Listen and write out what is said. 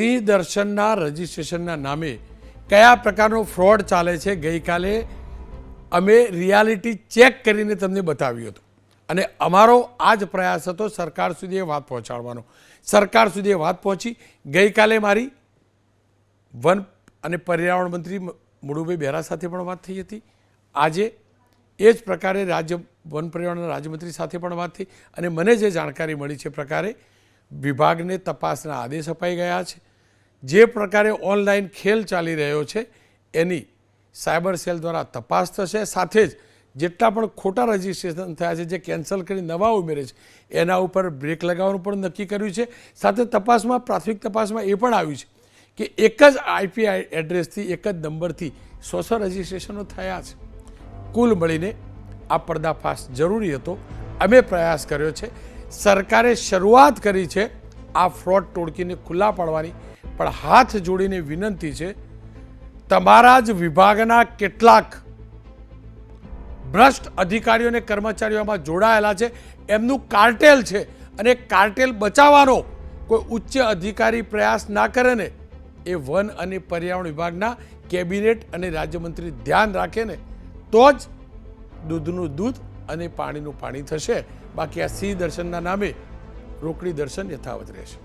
સિંહ દર્શનના રજિસ્ટ્રેશનના નામે કયા પ્રકારનો ફ્રોડ ચાલે છે ગઈકાલે અમે રિયાલિટી ચેક કરીને તમને બતાવ્યું હતું અને અમારો આ જ પ્રયાસ હતો સરકાર સુધી એ વાત પહોંચાડવાનો. સરકાર સુધી એ વાત પહોંચી. ગઈકાલે મારી વન અને પર્યાવરણ મંત્રી મુળુભાઈ બેરા સાથે પણ વાત થઈ હતી. આજે એ જ પ્રકારે વન પર્યાવરણના રાજ્યમંત્રી સાથે પણ વાત થઈ અને મને જે જાણકારી મળી છે પ્રકારે વિભાગને તપાસના આદેશ અપાઈ ગયા છે. જે પ્રકારે ઓનલાઈન ખેલ ચાલી રહ્યો છે એની સાયબર સેલ દ્વારા તપાસ થશે. સાથે જ જેટલા પણ ખોટા રજિસ્ટ્રેશન થયા છે, જે કેન્સલ કરી નવા ઉમેરે છે, એના ઉપર બ્રેક લગાવવાનું પણ નક્કી કર્યું છે. સાથે તપાસમાં પ્રાથમિક તપાસમાં એ પણ આવ્યું છે કે એક જ આઈપી એડ્રેસથી એક જ નંબરથી 100 રજિસ્ટ્રેશનો થયા છે. કુલ મળીને આ પર્દાફાશ જરૂરી હતો. અમે પ્રયાસ કર્યો છે. સરકારે શરૂઆત કરી છે આ ફ્રોડ ટોળકીને ખુલ્લા પાડવાની, પણ હાથ જોડીને વિનંતી છે, તમારા જ વિભાગના કેટલાક ભ્રષ્ટ અધિકારીઓ અને કર્મચારીઓમાં જોડાયેલા છે, એમનું કાર્ટેલ છે અને કાર્ટેલ બચાવવાનો કોઈ ઉચ્ચ અધિકારી પ્રયાસ ના કરે ને એ વન અને પર્યાવરણ વિભાગના કેબિનેટ અને રાજ્યમંત્રી ધ્યાન રાખે ને તો જ દૂધનું દૂધ અને પાણીનું પાણી થશે. બાકી આ સિંહ દર્શનના નામે રોકડી દર્શન યથાવત રહેશે.